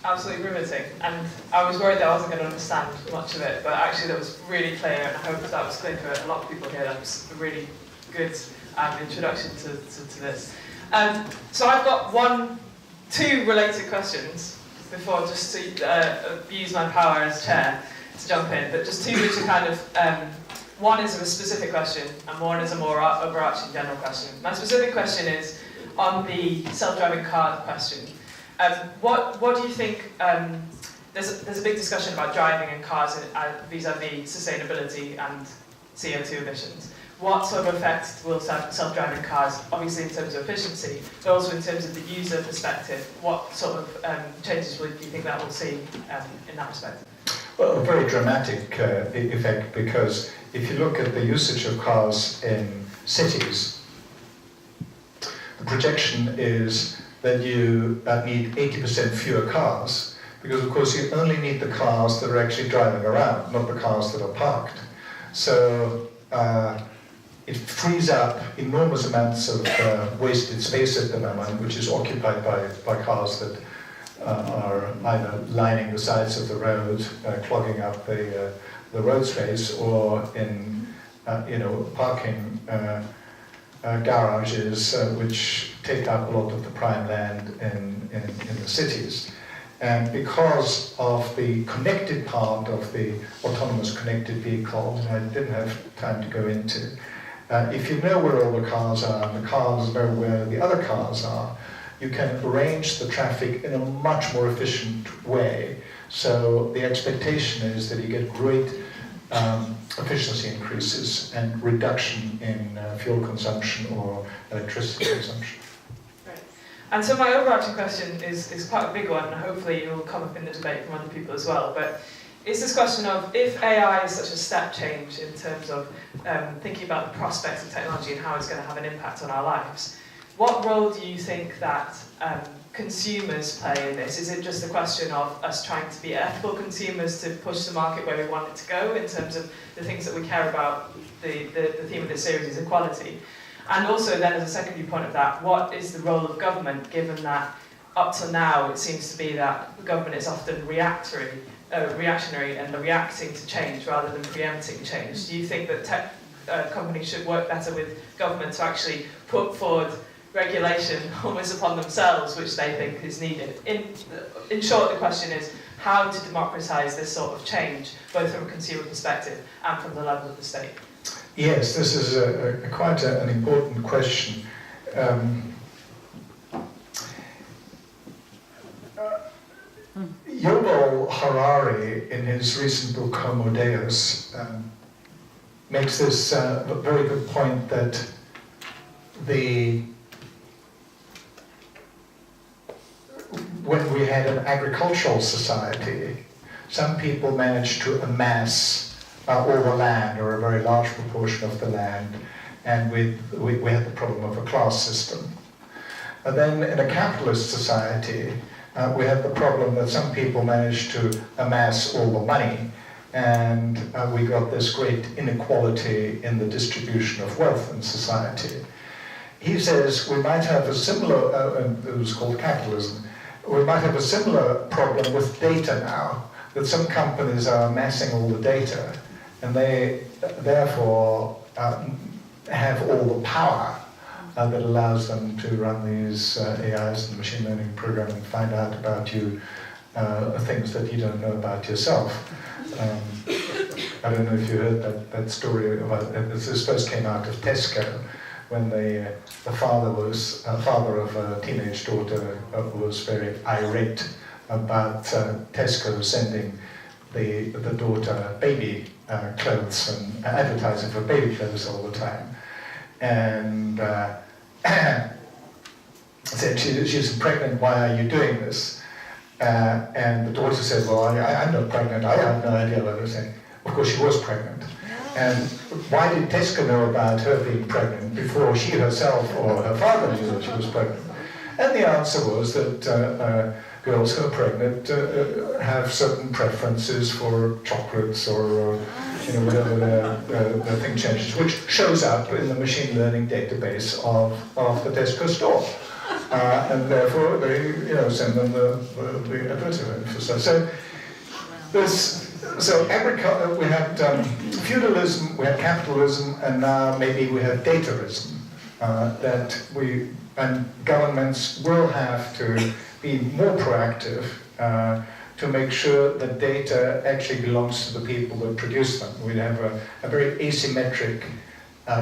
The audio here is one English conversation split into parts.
absolutely riveting, and I was worried that I wasn't going to understand much of it, but actually that was really clear, and I hope that was clear for a lot of people here. That was a really good introduction to this. So I've got two related questions before, just to use my power as chair to jump in, but just two which are kind of, one is a specific question, and one is a more overarching general question. My specific question is on the self-driving car question. What do you think, there's a big discussion about driving in cars vis-a-vis sustainability and CO2 emissions. What sort of effect will self-driving cars, obviously in terms of efficiency, but also in terms of the user perspective, what sort of changes do you think that will see in that respect? Well, a very dramatic effect, because if you look at the usage of cars in cities, the projection is that you need 80% fewer cars, because of course you only need the cars that are actually driving around, not the cars that are parked. So it frees up enormous amounts of wasted space at the moment, which is occupied by cars that are either lining the sides of the road, clogging up the road space, or in parking garages, which take up a lot of the prime land in the cities. And because of the connected part of the autonomous connected vehicle, I didn't have time to go into, if you know where all the cars are, and the cars know where the other cars are, you can arrange the traffic in a much more efficient way. So the expectation is that you get great efficiency increases and reduction in fuel consumption or electricity consumption. Right. And so my overarching question is quite a big one, and hopefully it will come up in the debate from other people as well. But it's this question of, if AI is such a step change in terms of thinking about the prospects of technology and how it's going to have an impact on our lives, what role do you think that consumers play in this? Is it just a question of us trying to be ethical consumers to push the market where we want it to go in terms of the things that we care about? The theme of this series is equality. And also then, as a secondary point of that, what is the role of government, given that up to now it seems to be that government is often reactionary and reacting to change rather than preempting change? Do you think that tech companies should work better with government to actually put forward regulation almost upon themselves, which they think is needed? In short, the question is how to democratise this sort of change, both from a consumer perspective and from the level of the state. Yes, this is quite an important question. Yuval Harari, in his recent book Homo Deus, makes this very good point that when we had an agricultural society, some people managed to amass all the land, or a very large proportion of the land, and we had the problem of a class system. And then in a capitalist society, we had the problem that some people managed to amass all the money, and we got this great inequality in the distribution of wealth in society. He says we might have a similar, it was called capitalism, we might have a similar problem with data now, that some companies are amassing all the data, and they therefore have all the power that allows them to run these AIs and machine learning programs and find out about you things that you don't know about yourself. I don't know if you heard that story about this first came out of Tesco, when the father of a teenage daughter was very irate about Tesco sending the daughter baby clothes and advertising for baby clothes all the time, and said she's pregnant. Why are you doing this? And the daughter said, "Well, I'm not pregnant. I have no idea what they're saying." Of course, she was pregnant. And why did Tesco know about her being pregnant before she herself or her father knew that she was pregnant? And the answer was that girls who are pregnant have certain preferences for chocolates or whatever their thing changes, which shows up in the machine learning database of the Tesco store. and therefore they send them the advertisement for stuff. So we had feudalism, we had capitalism, and now maybe we have dataism. And governments will have to be more proactive to make sure that data actually belongs to the people that produce them. We have a very asymmetric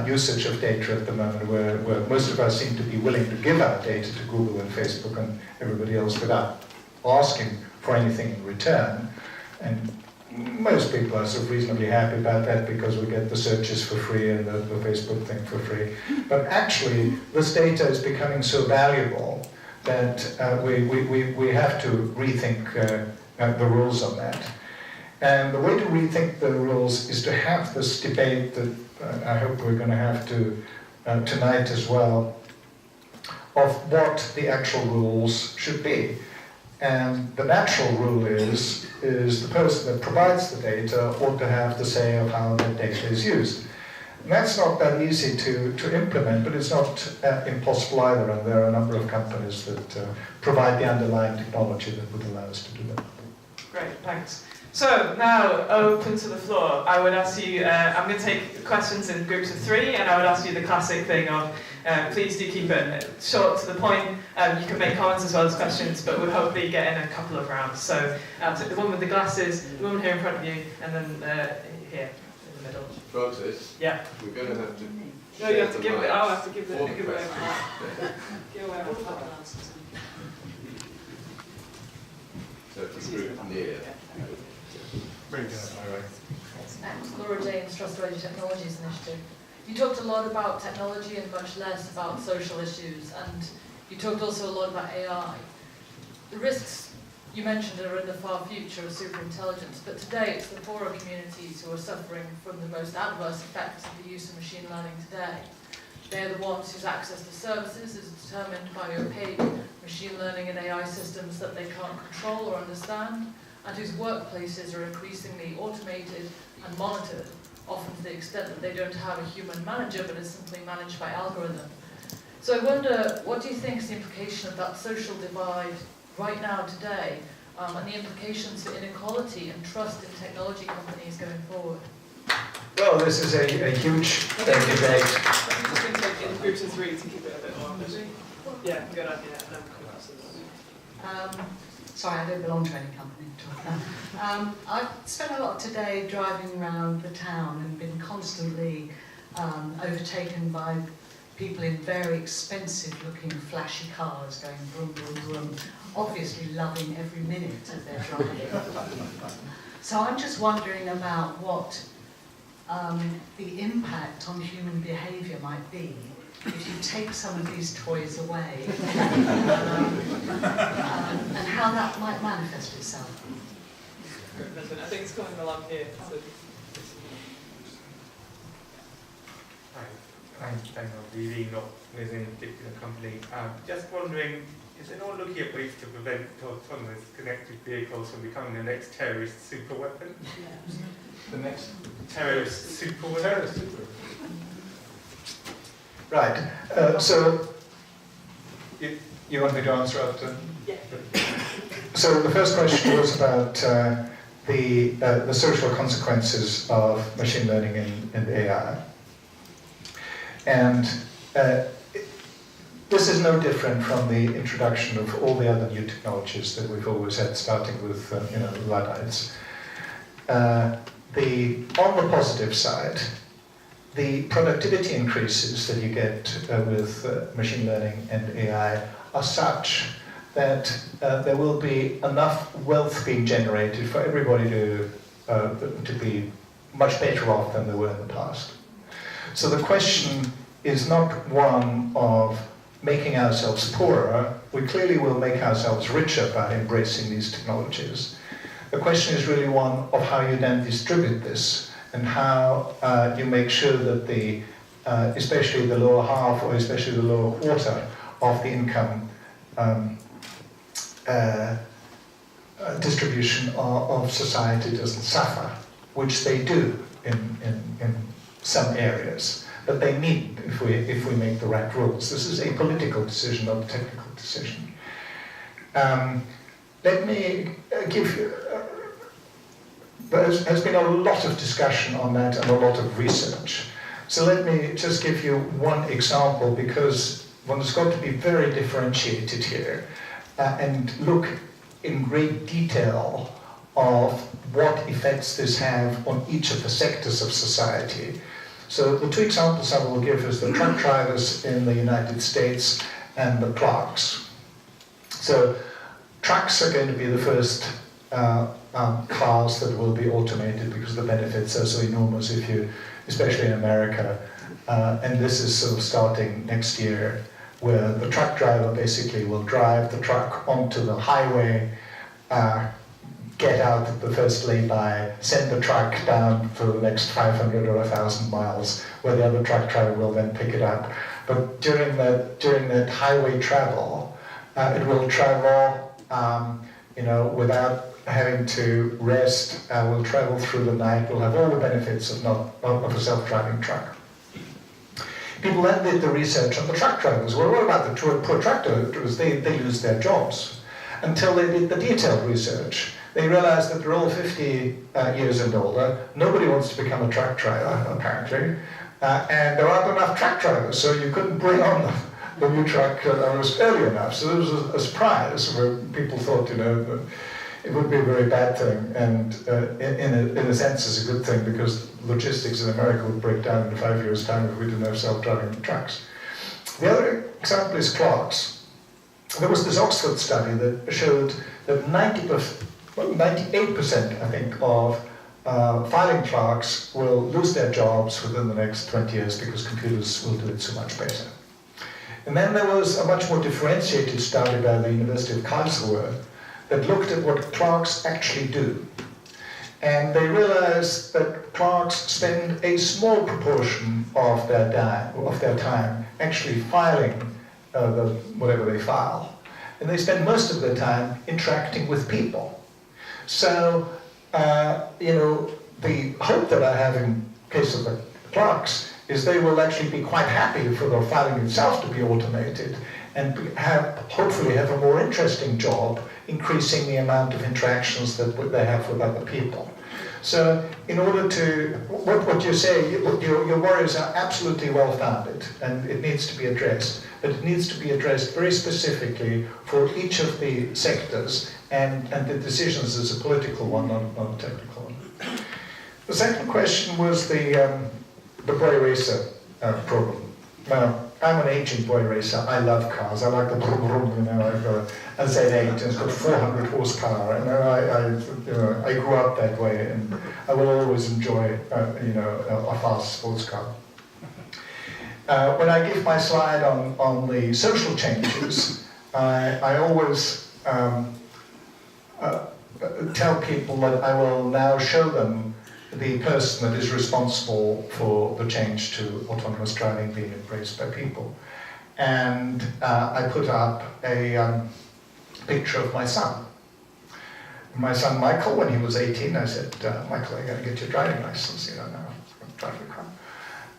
usage of data at the moment where most of us seem to be willing to give our data to Google and Facebook and everybody else without asking for anything in return. And most people are sort of reasonably happy about that because we get the searches for free and the Facebook thing for free. But actually, this data is becoming so valuable that we have to rethink the rules on that. And the way to rethink the rules is to have this debate that I hope we're going to have to tonight as well, of what the actual rules should be. And the natural rule is the person that provides the data ought to have the say of how that data is used. And that's not that easy to implement, but it's not impossible either, and there are a number of companies that provide the underlying technology that would allow us to do that. Great, thanks. So now, open to the floor. I would ask you, I'm going to take questions in groups of 3, and I would ask you the classic thing of, please do keep it short to the point. You can make comments as well as questions, but we'll hopefully get in a couple of rounds. So the one with the glasses, the woman here in front of you, and then here in the middle. Francis? Yeah. We're going to have to... No, you have to give it, I'll have to give it away. Give away So it's a group near. Laura James, Trustworthy Technologies Initiative. You talked a lot about technology and much less about social issues, and you talked also a lot about AI. The risks you mentioned are in the far future of superintelligence, but today it's the poorer communities who are suffering from the most adverse effects of the use of machine learning today. They're the ones whose access to services is determined by opaque machine learning and AI systems that they can't control or understand, and whose workplaces are increasingly automated and monitored, often to the extent that they don't have a human manager, but is simply managed by algorithm. So I wonder, what do you think is the implication of that social divide right now, today, and the implications for inequality and trust in technology companies going forward? Well, this is a huge debate. I'm just going to take in groups of 3 to keep it a bit more busy. Yeah, good idea. Sorry, I don't belong to any company at all. I've spent a lot today driving around the town and been constantly overtaken by people in very expensive-looking, flashy cars going vroom, vroom, vroom, obviously loving every minute of their driving. So I'm just wondering about what the impact on human behaviour might be if you take some of these toys away, and how that might manifest itself. I think it's coming along here. So. I'm really not with any particular company. Just wondering, is anyone looking at ways to prevent autonomous connected vehicles from becoming the next terrorist superweapon? Yeah. The next terrorist superweapon? Terrorist superweapon. Right. So you want me to answer after? Yeah. So the first question was about the social consequences of machine learning and AI. And this is no different from the introduction of all the other new technologies that we've always had, starting with Luddites. On the positive side, the productivity increases that you get with machine learning and AI are such that there will be enough wealth being generated for everybody to be much better off than they were in the past. So the question is not one of making ourselves poorer. We clearly will make ourselves richer by embracing these technologies. The question is really one of how you then distribute this and how you make sure that especially the lower half or especially the lower quarter of the income distribution of society doesn't suffer, which they do in some areas. but they needn't if we make the right rules. This is a political decision, not a technical decision. Let me give you... There has been a lot of discussion on that and a lot of research. So let me just give you one example, because one has got to be very differentiated here and look in great detail of what effects this have on each of the sectors of society. So the two examples I will give is the truck drivers in the United States and the clerks. So trucks are going to be the first cars that will be automated, because the benefits are so enormous if you, especially in America, and this is sort of starting next year, where the truck driver basically will drive the truck onto the highway, get out at the first lay-by, send the truck down for the next 500 or 1,000 miles, where the other truck driver will then pick it up. But during that highway travel, it will travel, without having to rest. Will travel through the night. Will have all the benefits of a self-driving truck. People then did the research on the truck drivers. Well, what about the poor truck drivers? They lose their jobs. Until they did the detailed research, they realized that they're all 50 years and older. Nobody wants to become a truck driver, apparently, and there aren't enough truck drivers, so you couldn't bring on the new truck early enough. So there was a surprise where people thought, it would be a very bad thing, and in a sense it's a good thing, because logistics in America would break down in 5 years' time if we didn't have self-driving trucks. The other example is clerks. There was this Oxford study that showed that 98%, I think, of filing clerks will lose their jobs within the next 20 years because computers will do it so much better. And then there was a much more differentiated study by the University of Karlsruhe that looked at what clerks actually do. And they realized that clerks spend a small proportion of their time actually filing whatever they file. And they spend most of their time interacting with people. So, the hope that I have in case of the clerks is they will actually be quite happy for the filing itself to be automated, and hopefully have a more interesting job, increasing the amount of interactions that they have with other people. So in order to, what you say, your worries are absolutely well-founded, and it needs to be addressed, but it needs to be addressed very specifically for each of the sectors, and the decisions is a political one, not a technical one. The second question was the boy racer problem. Now, I'm an aging boy racer. I love cars. I like the brum brum. I've got a Z8 and it's got 400 horsepower. And I grew up that way, and I will always enjoy a fast sports car. When I give my slide on the social changes, I always tell people that I will now show them the person that is responsible for the change to autonomous driving being embraced by people. And I put up a picture of my son. My son Michael, when he was 18, I said, Michael, you got to get your driving license, now, drive a car.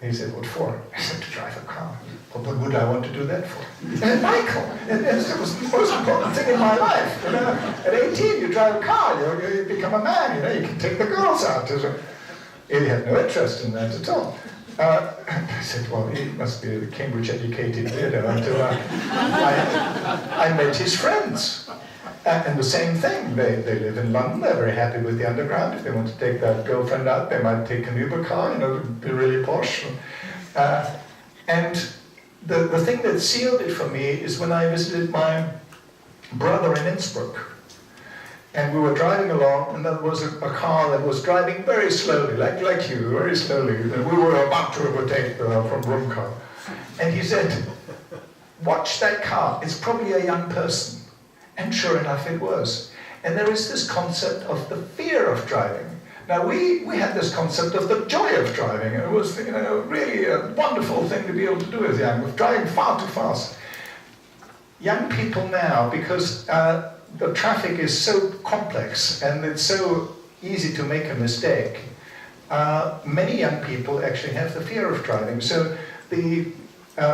And he said, what for? I said, to drive a car. Well, what would I want to do that for? And Michael, it was the most important thing in my life. At 18, you drive a car, you become a man, you can take the girls out. He had no interest in that at all. I said, well, he must be a Cambridge-educated weirdo, until I met his friends. And the same thing, they live in London, they're very happy with the Underground. If they want to take their girlfriend out, they might take an Uber car, to be really posh. And the thing that sealed it for me is when I visited my brother in Innsbruck. And we were driving along, and there was a car that was driving very slowly, like you, very slowly. And we were about to overtake the from room car. And he said, watch that car, it's probably a young person. And sure enough, it was. And there is this concept of the fear of driving. Now, we had this concept of the joy of driving. It was, really a wonderful thing to be able to do as young, with driving far too fast. Young people now, because the traffic is so complex and it's so easy to make a mistake, many young people actually have the fear of driving. So the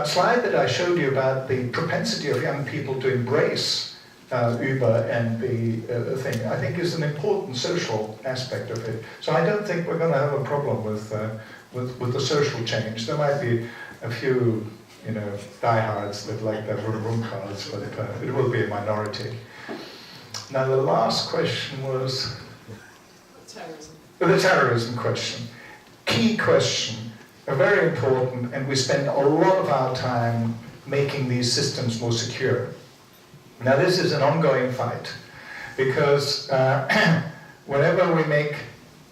slide that I showed you about the propensity of young people to embrace Uber and the thing, I think is an important social aspect of it. So I don't think we're going to have a problem with the social change. There might be a few, diehards that like their vroom cars, but it will be a minority. Now the last question was Terrorism. the terrorism question. Key question, very important, and we spend a lot of our time making these systems more secure. Now this is an ongoing fight, because whenever we make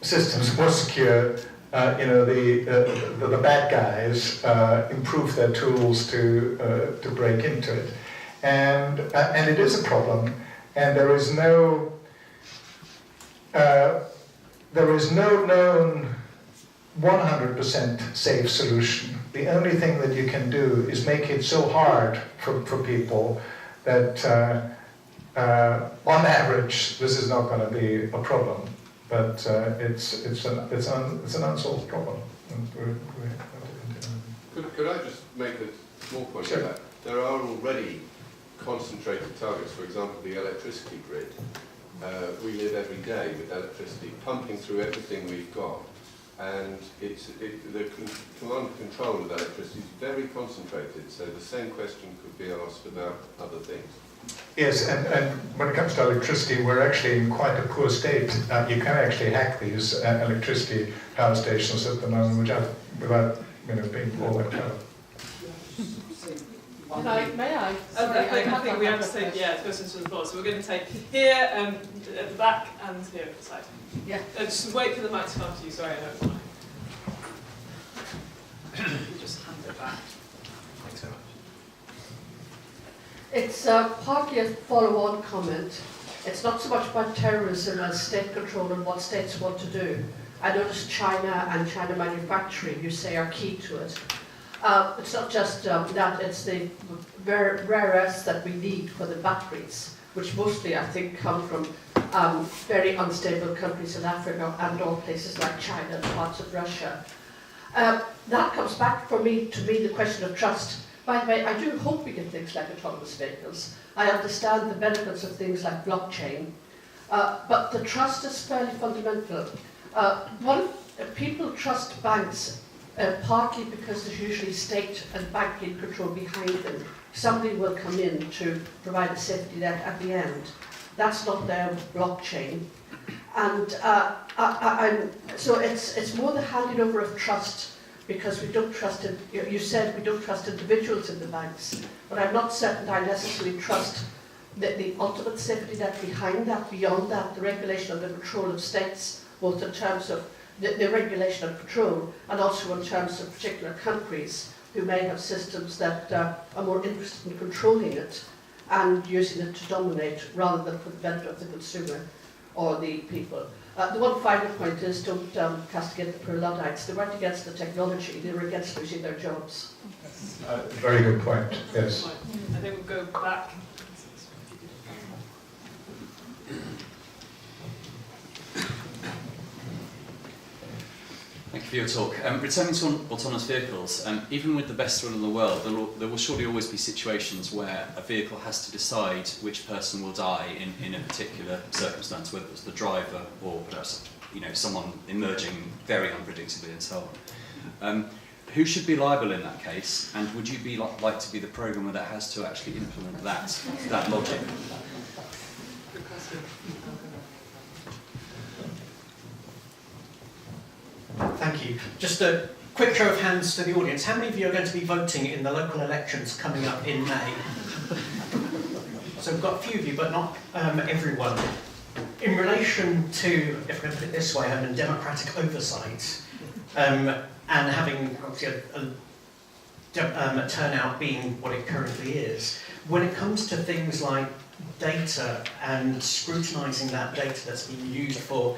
systems more secure, the bad guys improve their tools to break into it, and it is a problem. And there is no known 100% safe solution. The only thing that you can do is make it so hard for people that on average this is not going to be a problem. But it's an unsolved problem. Could I just make a small point Sure. on that? There are already concentrated targets, for example, the electricity grid. We live every day with electricity pumping through everything we've got, and the command and control of electricity is very concentrated, so the same question could be asked about other things. Yes, and when it comes to electricity, we're actually in quite a poor state. You can actually hack these electricity power stations at the moment without being all that clever. May I? I think we have to take questions from the floor. So we're going to take here, at the back, and here at the side. Yeah. Just wait for the microphone to you. Sorry, I know it's mine. You just hand it back. Thanks so much. It's partly a follow-on comment. It's not so much about terrorism as state control and what states want to do. I noticed China and China manufacturing, you say, are key to it. It's not just that, it's the rare earths that we need for the batteries, which mostly, I think, come from very unstable countries in Africa and all places like China and parts of Russia. That comes back to me, the question of trust. By the way, I do hope we get things like autonomous vehicles. I understand the benefits of things like blockchain, but the trust is fairly fundamental. People trust banks partly because there's usually state and banking control behind them. Somebody will come in to provide a safety net at the end. That's not there with blockchain. And so it's more the handing over of trust, because we don't trust it. You said we don't trust individuals in the banks, but I'm not certain I necessarily trust the ultimate safety net behind that, beyond that, the regulation and the control of states, both in terms of the regulation and control, and also in terms of particular countries who may have systems that are more interested in controlling it and using it to dominate rather than for the benefit of the consumer or the people. The one final point is don't castigate the poor Luddites. They weren't against the technology, they were against losing their jobs. Very good point, yes. I think we'll go back. Thank you for your talk. Returning to autonomous vehicles, even with the best will in the world, there will surely always be situations where a vehicle has to decide which person will die in a particular circumstance, whether it's the driver or perhaps someone emerging very unpredictably and so on. Who should be liable in that case, and would you be like to be the programmer that has to actually implement that logic? Good question. Thank you. Just a quick show of hands to the audience. How many of you are going to be voting in the local elections coming up in May? So we've got a few of you, but not everyone. In relation to, if we're going to put it this way, having democratic oversight and having obviously a turnout being what it currently is, when it comes to things like data and scrutinising that data that's being used for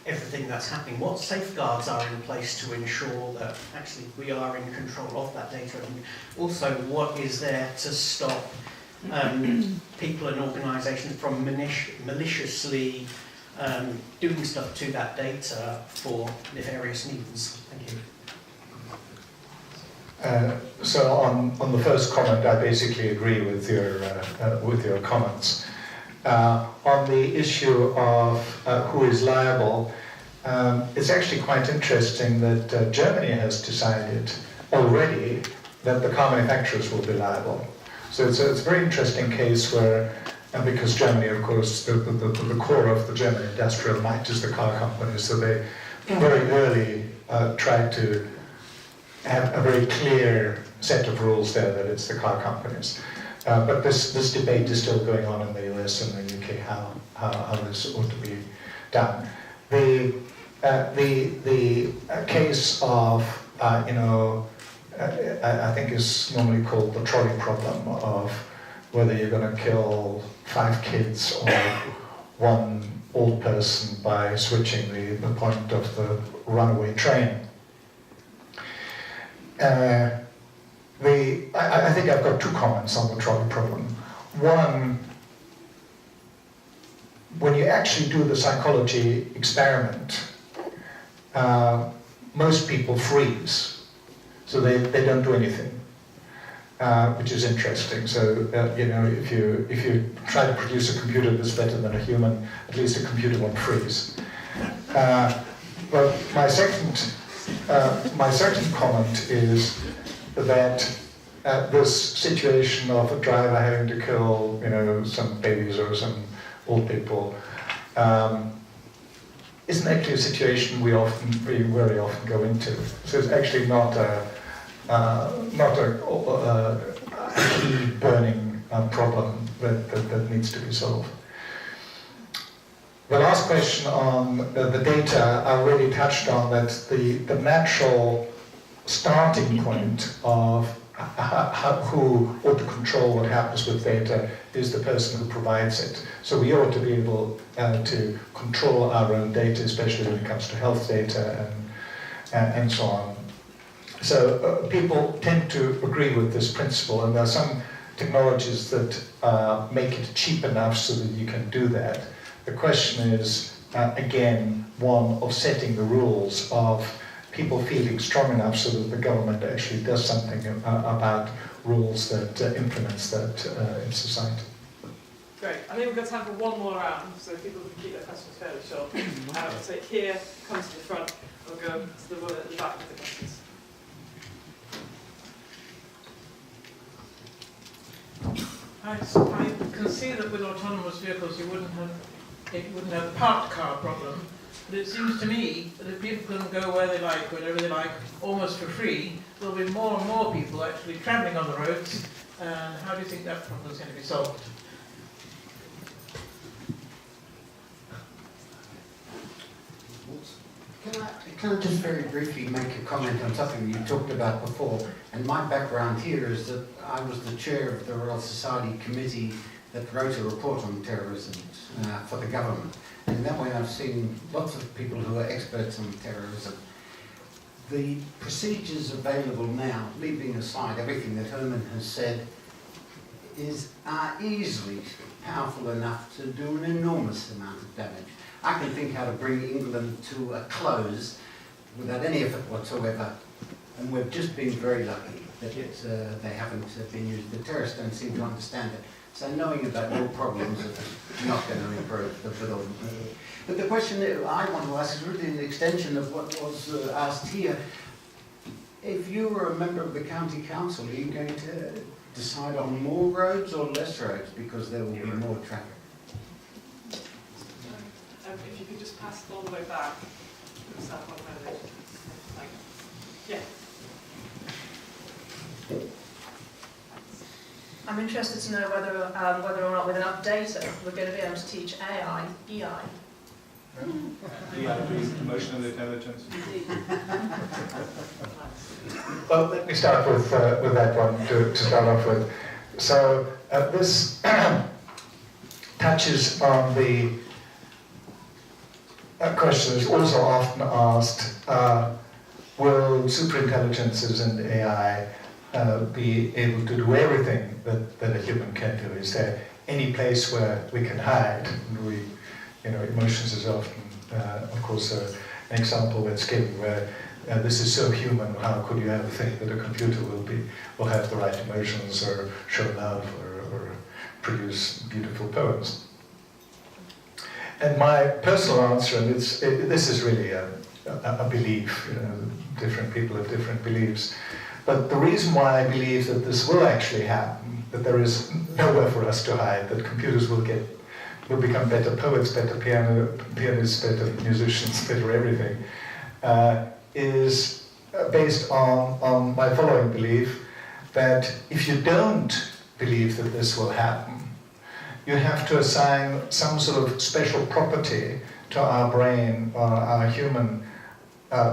everything that's happening, what safeguards are in place to ensure that actually we are in control of that data, and also what is there to stop people and organisations from maliciously doing stuff to that data for nefarious needs? Thank you. So on the first comment, I basically agree with your comments. On the issue of who is liable, it's actually quite interesting that Germany has decided already that the car manufacturers will be liable. So it's a very interesting case where, and because Germany, of course, the core of the German industrial might is the car companies, so they very early tried to have a very clear set of rules there that it's the car companies. But this debate is still going on in the US and the UK how this ought to be done. The case of I think is normally called the trolley problem of whether you're going to kill 5 kids or 1 old person by switching the point of the runaway train. I think I've got 2 comments on the trolley problem. One, when you actually do the psychology experiment, most people freeze. So they don't do anything, which is interesting. So if you try to produce a computer that's better than a human, at least a computer won't freeze. But my second comment is that this situation of a driver having to kill some babies or some old people isn't actually a situation we very often go into. So it's actually not a key burning problem that needs to be solved. The last question on the data, I already touched on that the natural starting point of who ought to control what happens with data is the person who provides it. So we ought to be able to control our own data, especially when it comes to health data and so on. So people tend to agree with this principle, and there are some technologies that make it cheap enough so that you can do that. The question is, again, one of setting the rules of people feeling strong enough so that the government actually does something about rules that implements that in society. Great. I think we've got time for one more round, so people can keep their questions fairly short. We'll take here, come to the front, and we'll go to the one at the back with the questions. I can see that with autonomous vehicles you wouldn't have the parked car problem, but it seems to me that if people can go where they like, whenever they like, almost for free, there'll be more and more people actually travelling on the roads. And how do you think that problem is going to be solved? Can I just very briefly make a comment on something you talked about before? And my background here is that I was the chair of the Royal Society Committee that wrote a report on terrorism for the government. And that way I've seen lots of people who are experts on terrorism. The procedures available now, leaving aside everything that Hermann has said, are easily powerful enough to do an enormous amount of damage. I can think how to bring England to a close without any effort whatsoever, and we've just been very lucky that they haven't been used. The terrorists don't seem to understand it. So knowing about your problems is not going to improve the problem. But the question that I want to ask is really an extension of what was asked here. If you were a member of the county council, are you going to decide on more roads or less roads because there will be more traffic? If you could just pass it all the way back. Yeah. I'm interested to know whether or not with enough data we're going to be able to teach AI EI. EI, emotional intelligence. Well, let me start with that one to start off with. So this touches on the question is also often asked, will superintelligences and AI be able to do everything that a human can do? Is there any place where we can hide? And emotions is often, of course, an example that's given where this is so human. How could you ever think that a computer will have the right emotions or show love or produce beautiful poems? And my personal answer, and this is really a belief. Different people have different beliefs. But the reason why I believe that this will actually happen, that there is nowhere for us to hide, that computers will become better poets, better pianists, better musicians, better everything, is based on my following belief, that if you don't believe that this will happen, you have to assign some sort of special property to our brain or our human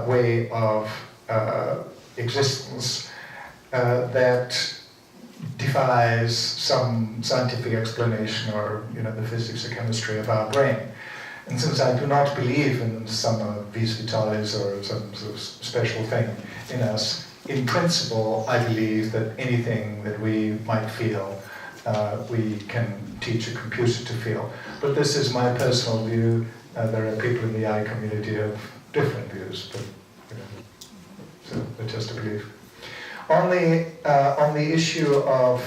way of existence that defies some scientific explanation or the physics or chemistry of our brain. And since I do not believe in some vis vitalis or some sort of special thing in us, in principle I believe that anything that we might feel we can teach a computer to feel. But this is my personal view. There are people in the AI community who have different views, but so it's just a belief. On the issue of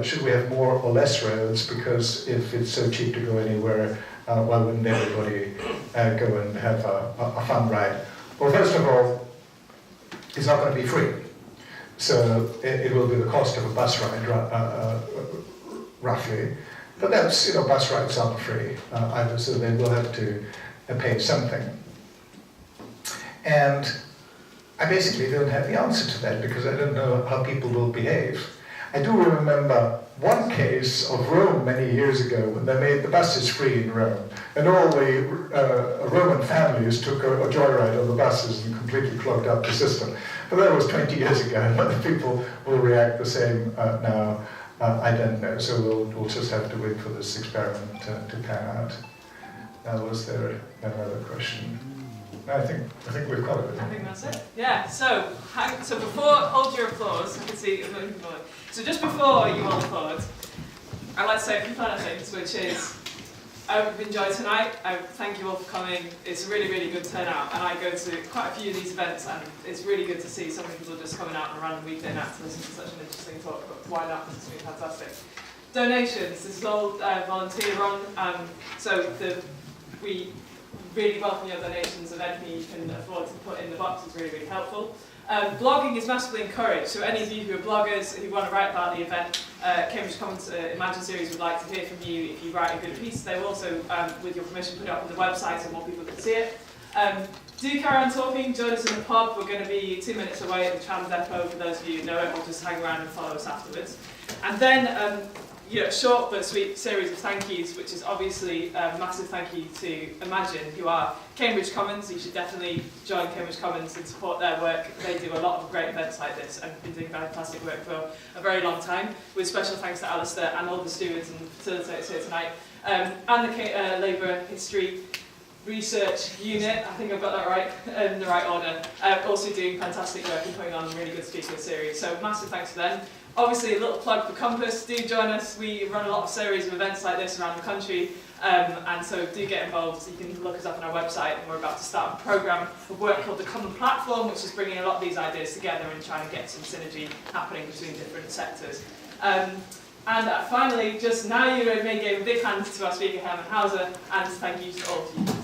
should we have more or less roads, because if it's so cheap to go anywhere, why wouldn't everybody go and have a fun ride? Well, first of all, it's not going to be free. So it will be the cost of a bus ride, roughly. But that's, bus rides aren't free either, so they will have to pay something. And I basically don't have the answer to that because I don't know how people will behave. I do remember one case of Rome many years ago when they made the buses free in Rome, and all the Roman families took a joyride on the buses and completely clogged up the system. But that was 20 years ago, and whether people will react the same now, I don't know. So we'll just have to wait for this experiment to pan out. Was there another question? I think we've covered it. I think that's it. Yeah. So before, hold your applause. I can see you moving forward. So just before you all applaud, I'd like to say a few final things, which is I hope you've enjoyed tonight. I thank you all for coming. It's a really, really good turnout, and I go to quite a few of these events, and it's really good to see so many people just coming out on a random weekday night to listen to such an interesting talk. But why not? It's been fantastic. Donations. This is all volunteer run, so we really welcome your donations of anything you can afford to put in the box. Is really, really helpful. Blogging is massively encouraged, so any of you who are bloggers who want to write about the event, Cambridge Commons Imagine series would like to hear from you if you write a good piece. They will also, with your permission, put it up on the website so more people can see it. Do carry on talking, join us in the pub. We're going to be 2 minutes away at the tram depot for those of you who know it, or just hang around and follow us afterwards. And then short but sweet series of thank yous, which is obviously a massive thank you to Imagine, who are Cambridge Commons. You should definitely join Cambridge Commons and support their work. They do a lot of great events like this and have been doing fantastic work for a very long time, with special thanks to Alistair and all the stewards and facilitators here tonight, and the Labour History Research Unit, I think I've got that right, in the right order, also doing fantastic work and putting on a really good speaker series. So massive thanks to them. Obviously, a little plug for Compass. Do join us. We run a lot of series of events like this around the country, and so do get involved. You can look us up on our website, and we're about to start a programme of work called the Common Platform, which is bringing a lot of these ideas together and trying to get some synergy happening between different sectors. And finally, just now you may give a big hand to our speaker, Hermann Hauser, and thank you to all of you.